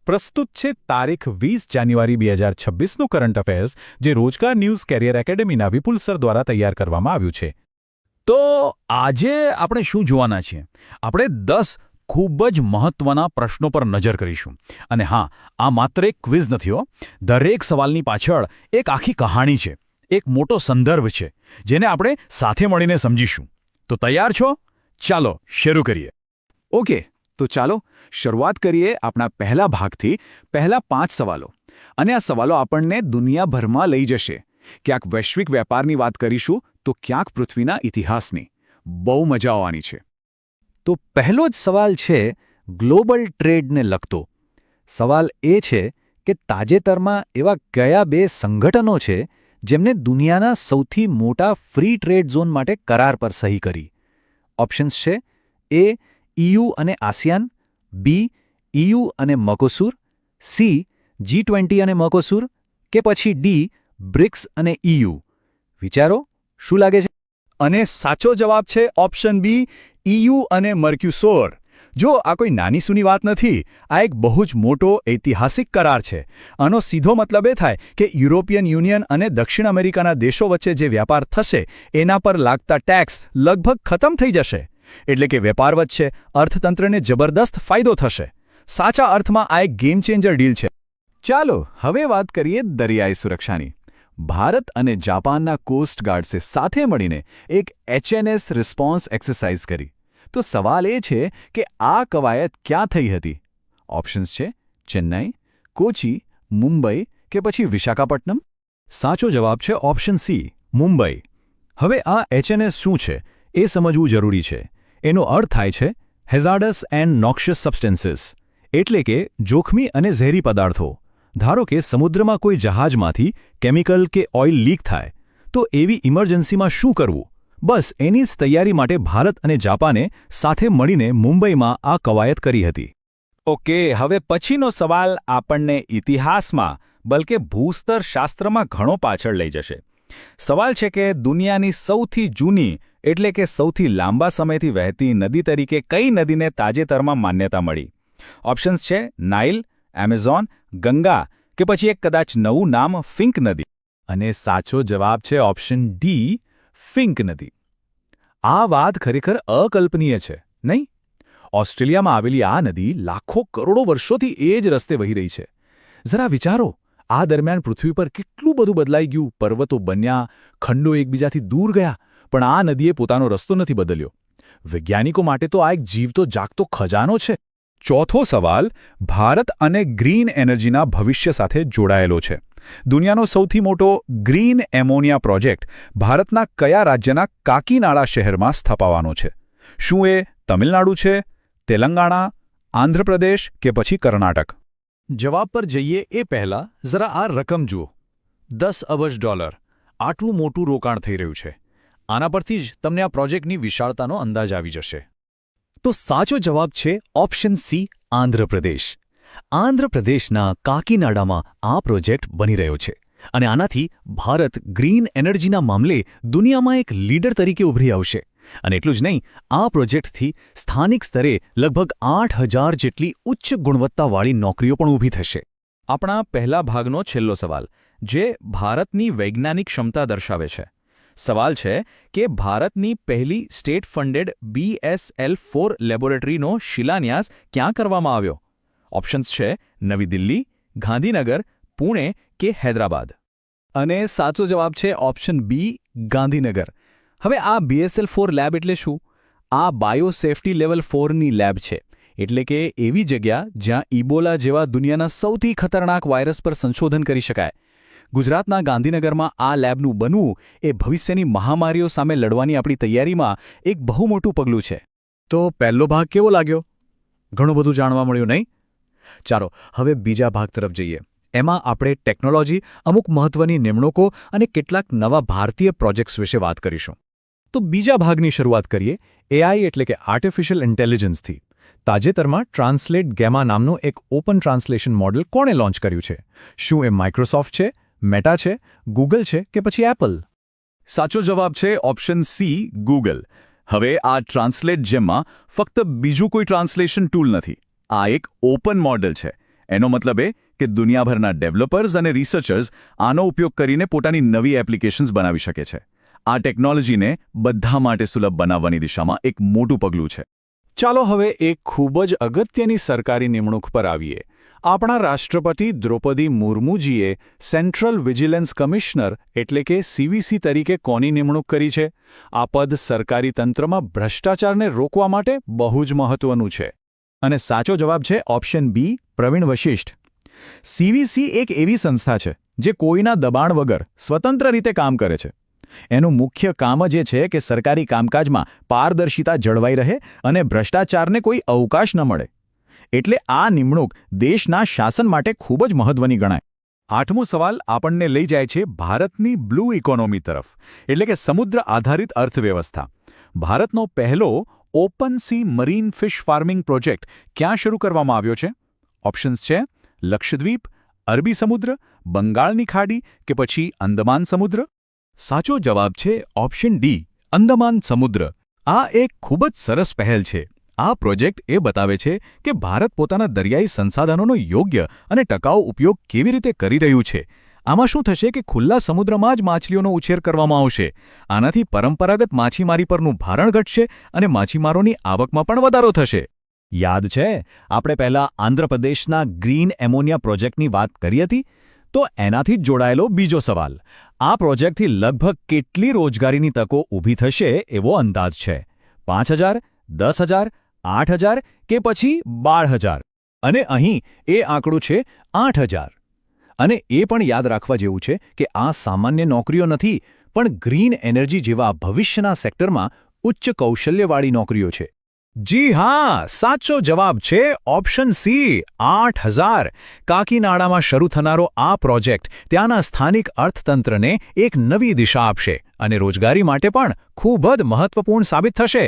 પ્રસ્તુત છે તારીખ 20 જાન્યુઆરી 2026નું કરંટ અફેર્સ, જે રોજગાર ન્યૂઝ કેરિયર એકેડેમીના વિપુલ સર દ્વારા તૈયાર કરવામાં આવ્યું છે. તો આજે આપણે શું જોવાના છીએ? આપણે 10 ખૂબ જ મહત્વના પ્રશ્નો પર નજર કરીશું. અને હા, આ માત્ર એક ક્વિઝ નથી હો. દરેક સવાલની પાછળ એક આખી કહાણી છે, એક મોટો સંદર્ભ છે, જેને આપણે સાથે મળીને સમજીશું. તો તૈયાર છો? ચાલો શરૂ કરીએ. ઓકે, તો ચાલો શરૂઆત કરીએ આપણા પહેલા ભાગથી. પહેલા 5 સવાલો. અને આ સવાલો આપણને દુનિયાભરમાં લઈ જશે. ક્યાંક વૈશ્વિક વેપારની વાત કરીશું, તો ક્યાંક પૃથ્વીના ઇતિહાસની. બહુ મજા આવવાની છે. તો પહેલો જ સવાલ છે ગ્લોબલ ટ્રેડને લગતો. સવાલ એ છે કે તાજેતરમાં એવા કયા 2 સંગઠનો છે જેમને દુનિયાના સૌથી મોટા ફ્રી ટ્રેડ ઝોન માટે કરાર પર સહી કરી? ઓપ્શન્સ છે: એ EU અને આસિયાન, બી EU અને મર્કોસુર, સી G20 અને મર્કોસુર, કે પછી ડી બ્રિક્સ અને EU. વિચારો, શું લાગે છે? અને સાચો જવાબ છે ઓપ્શન બી, EU અને મર્ક્યુસોર. જો આ કોઈ નાની સૂની વાત નથી, આ એક બહુ જ મોટો ઐતિહાસિક કરાર છે. આનો સીધો મતલબ એ થાય કે યુરોપિયન યુનિયન અને દક્ષિણ અમેરિકાના દેશો વચ્ચે જે વ્યાપાર થશે એના પર લાગતા ટેક્સ લગભગ ખતમ થઈ જશે. એટલે કે વેપાર વધશે, અર્થતંત્રને જબરદસ્ત ફાયદો થશે. સાચા અર્થમાં આ એક ગેમ ચેન્જર ડીલ છે. ચાલો હવે વાત કરીએ દરિયાઈ સુરક્ષાની. ભારત અને જાપાનના કોસ્ટગાર્ડ્સે સાથે મળીને એક HNS રિસ્પોન્સ એક્સરસાઇઝ કરી. તો સવાલ એ છે કે આ કવાયત ક્યાં થઈ હતી? ઓપ્શન્સ છે: ચેન્નાઈ, કોચી, મુંબઈ કે પછી વિશાખાપટ્ટનમ. સાચો જવાબ છે ઓપ્શન સી, મુંબઈ. હવે આ HNS શું છે એ સમજવું જરૂરી છે. એનો અર્થ થાય છે હેઝાર્ડસ એન્ડ નોક્શિયસ સબસ્ટેન્સીસ, એટલે કે જોખમી અને ઝેરી પદાર્થો. ધારો કે સમુદ્રમાં કોઈ જહાજમાંથી કેમિકલ કે ઓઇલ લીક થાય, તો એવી ઇમરજન્સીમાં શું કરવું? બસ એની જ તૈયારી માટે ભારત અને જાપાને સાથે મળીને મુંબઈમાં આ કવાયત કરી હતી. ઓકે, હવે પછીનો સવાલ આપણને ઇતિહાસમાં, બલકે ભૂસ્તર શાસ્ત્રમાં ઘણો પાછળ લઈ જશે. સવાલ છે કે દુનિયાની સૌથી જૂની, એટલે કે સૌથી લાંબા સમયથી વહેતી નદી તરીકે કઈ નદીને તાજેતરમાં માન્યતા મળી? ઓપ્શન્સ છે: નાઇલ, એમેઝોન, ગંગા કે પછી એક કદાચ નવું નામ ફિંક નદી. અને સાચો જવાબ છે ઓપ્શન ડી, ફિંક નદી. આ વાત ખરેખર અકલ્પનીય છે, નહીં? ઓસ્ટ્રેલિયામાં આવેલી આ નદી લાખો કરોડો વર્ષોથી એ જ રસ્તે વહી રહી છે. જરા વિચારો, આ દરમિયાન પૃથ્વી પર કેટલું બધું બદલાઈ ગયું. પર્વતો બન્યા, ખંડો એકબીજાથી દૂર ગયા, પણ આ નદીએ પોતાનો રસ્તો નથી બદલ્યો. વૈજ્ઞાનિકો માટે તો આ એક જીવતો જાગતો ખજાનો છે. ચોથો સવાલ ભારત અને ગ્રીન એનર્જીના ભવિષ્ય સાથે જોડાયેલો છે. દુનિયાનો સૌથી મોટો ગ્રીન એમોનિયા પ્રોજેક્ટ ભારતના કયા રાજ્યના કાકીનાડા શહેરમાં સ્થાપવાનો છે? શું એ તમિલનાડુ છે, તેલંગાણા, આંધ્રપ્રદેશ કે પછી કર્ણાટક? જવાબ પર જઈએ એ પહેલાં જરા આ રકમ જુઓ. $10 અબજ. આટલું મોટું રોકાણ થઈ રહ્યું છે. આના પરથી જ તમને આ પ્રોજેક્ટની વિશાળતાનો અંદાજ આવી જશે. તો સાચો જવાબ છે ઓપ્શન સી, આંધ્રપ્રદેશ. આંધ્રપ્રદેશના કાકીનાડામાં આ પ્રોજેક્ટ બની રહ્યો છે. અને આનાથી ભારત ગ્રીન એનર્જીના મામલે દુનિયામાં એક લીડર તરીકે ઉભરી આવશે. અને એટલું જ નહીં, આ પ્રોજેક્ટથી સ્થાનિક સ્તરે લગભગ 8,000 જેટલી ઉચ્ચ ગુણવત્તાવાળી નોકરીઓ પણ ઊભી થશે. આપણા પહેલા ભાગનો છેલ્લો સવાલ, જે ભારતની વૈજ્ઞાનિક ક્ષમતા દર્શાવે છે. સવાલ છે કે ભારતની પહેલી સ્ટેટ ફંડેડ BSL-4 લેબોરેટરીનો શિલાન્યાસ ક્યાં કરવામાં આવ્યો? ઓપ્શન્સ છે: નવી દિલ્હી, ગાંધીનગર, પુણે કે હૈદરાબાદ. અને સાચો જવાબ છે ઓપ્શન બી, ગાંધીનગર. હવે આ BSL-4 લેબ એટલે શું? આ બાયોસેફ્ટી લેવલ 4ની લેબ છે. એટલે કે એવી જગ્યા જ્યાં ઇબોલા જેવા દુનિયાના સૌથી ખતરનાક વાયરસ પર સંશોધન કરી શકાય. ગુજરાતના ગાંધીનગરમાં આ લેબનું બનવું એ ભવિષ્યની મહામારીઓ સામે લડવાની આપણી તૈયારીમાં એક બહુ મોટું પગલું છે. તો પહેલો ભાગ કેવો લાગ્યો? ઘણું બધું જાણવા મળ્યું, નહીં? ચાલો હવે બીજા ભાગ તરફ જઈએ. એમાં આપણે ટેકનોલોજી, અમુક મહત્વની નિમણૂકો અને કેટલાક નવા ભારતીય પ્રોજેક્ટ્સ વિશે વાત કરીશું. તો બીજા ભાગની શરૂઆત કરીએ AI એટલે કે આર્ટિફિશિયલ ઇન્ટેલિજન્સથી. તાજેતરમાં ટ્રાન્સલેટ ગેમા નામનું એક ઓપન ટ્રાન્સલેશન મોડેલ કોણે લોન્ચ કર્યું છે? શું એ માઇક્રોસોફ્ટ છે, મેટા છે, ગૂગલ છે કે પછી એપલ? સાચો જવાબ છે ઓપ્શન સી, ગૂગલ. હવે આ ટ્રાન્સલેટ જેમમાં ફક્ત બીજું કોઈ ટ્રાન્સલેશન ટૂલ નથી. આ એક ઓપન મોડેલ છે. એનો મતલબ એ કે દુનિયાભરના ડેવલપર્સ અને રિસર્ચર્સ આનો ઉપયોગ કરીને પોતાની નવી એપ્લિકેશન્સ બનાવી શકે છે. આ ટેકનોલોજીને બધા માટે સુલભ બનાવવાની દિશામાં એક મોટું પગલું છે. ચાલો હવે એક ખૂબ જ અગત્યની સરકારી નિમણૂક પર આવીએ. આપણા રાષ્ટ્રપતિ દ્રૌપદી મુર્મુજીએ સેન્ટ્રલ વિજિલન્સ કમિશનર એટલે કે CVC તરીકે કોની નિમણૂક કરી છે? આ પદ સરકારી તંત્રમાં ભ્રષ્ટાચારને રોકવા માટે બહુ જ મહત્વનું છે. અને સાચો જવાબ છે option B, Praveen Vashishth. CVC એક એવી સંસ્થા છે જે કોઈના દબાણ વગર સ્વતંત્ર રીતે કામ કરે છે. એનું મુખ્ય કામ જ એ છે કે સરકારી કામકાજમાં પારદર્શિતા જળવાઈ રહે અને ભ્રષ્ટાચારને કોઈ અવકાશ ન મળે. એટલે આ નિમણૂક દેશના શાસન માટે ખૂબ જ મહત્વની ગણાય. 8મો સવાલ આપણને લઈ જાય છે ભારતની બ્લુ ઇકોનોમી તરફ, એટલે કે સમુદ્ર આધારિત અર્થવ્યવસ્થા. ભારતનો પહેલો open C marine fish farming project ક્યાં શરૂ કરવામાં આવ્યો છે? ઓપ્શન્સ છે લક્ષદ્વીપ, અરબી સમુદ્ર, બંગાળની ખાડી કે પછી અંદમાન સમુદ્ર. સાચો જવાબ છે ઓપ્શન ડી, અંદમાન સમુદ્ર. આ એક ખૂબ જ સરસ પહેલ છે. આ પ્રોજેક્ટ એ બતાવે છે કે ભારત પોતાના દરિયાઈ સંસાધનોનો યોગ્ય અને ટકાઉ ઉપયોગ કેવી રીતે કરી રહ્યું છે. આમાં શું થશે કે ખુલ્લા સમુદ્રમાં જ માછલીઓનો ઉછેર કરવામાં આવશે. આનાથી પરંપરાગત માછીમારી પરનું ભારણ ઘટશે અને માછીમારોની આવકમાં પણ વધારો થશે. યાદ છે આપણે પહેલા આંધ્રપ્રદેશના ગ્રીન એમોનિયા પ્રોજેક્ટની વાત કરી હતી? તો એનાથી જ જોડાયેલો બીજો સવાલ. આ પ્રોજેક્ટથી લગભગ કેટલી રોજગારીની તકો ઊભી થશે એવો અંદાજ છે? 5,000, 10,000, 8,000 કે પછી 12,000? અને અહીં એ આંકડું છે 8,000. અને એ પણ યાદ રાખવા જેવું છે કે આ સામાન્ય નોકરીઓ નથી, પણ ગ્રીન એનર્જી જેવા ભવિષ્યના સેક્ટરમાં ઉચ્ચ કૌશલ્યવાળી નોકરીઓ છે. જી હા, સાચો જવાબ છે ઓપ્શન સી, 8,000. કાકીનાડામાં શરૂ થનારો આ પ્રોજેક્ટ ત્યાંના સ્થાનિક અર્થતંત્રને એક નવી દિશા આપશે અને રોજગારી માટે પણ ખૂબ જ મહત્વપૂર્ણ સાબિત થશે.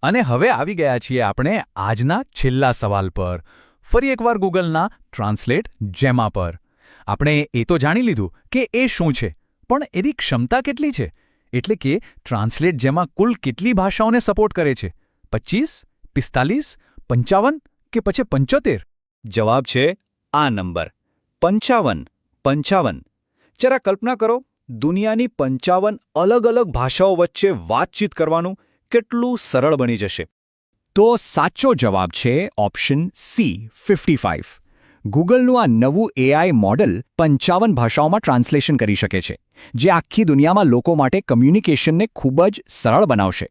અને હવે આવી ગયા છીએ આપણે આજના છેલ્લા સવાલ પર. ફરી એકવાર ગૂગલના ટ્રાન્સલેટ જેમા પર. આપણે એ તો જાણી લીધું કે એ શું છે, પણ એની ક્ષમતા કેટલી છે? એટલે કે ટ્રાન્સલેટ જેમા કુલ કેટલી ભાષાઓને સપોર્ટ કરે છે? 25, 45, 55 કે પછી 75? જવાબ છે આ નંબર 55. 55. જરા કલ્પના કરો, દુનિયાની 55 અલગ અલગ ભાષાઓ વચ્ચે વાતચીત કરવાનું કેટલું સરળ બની જશે. તો સાચો જવાબ છે ઓપ્શન સી, 55. ગૂગલનું આ નવું AI મોડલ 55 ભાષાઓમાં ટ્રાન્સલેશન કરી શકે છે, જે આખી દુનિયામાં લોકો માટે કમ્યુનિકેશનને ખૂબ જ સરળ બનાવશે.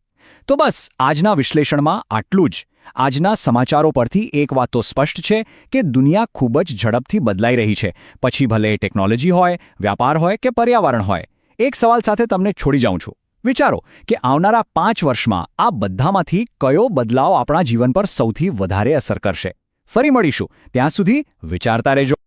તો બસ આજના વિશ્લેષણમાં આટલું જ. આજના સમાચારો પરથી એક વાત તો સ્પષ્ટ છે કે દુનિયા ખૂબ જ ઝડપથી બદલાઈ રહી છે. પછી ભલે ટેકનોલોજી હોય, વ્યાપાર હોય કે પર્યાવરણ હોય. એક સવાલ સાથે તમને છોડી જાઉં છું. વિચારો કે આવનારા 5 વર્ષમાં આ બધામાંથી કયો બદલાવ આપણા જીવન પર સૌથી વધારે અસર કરશે. ફરી મળીશું. ત્યાં સુધી વિચારતા રહેજો.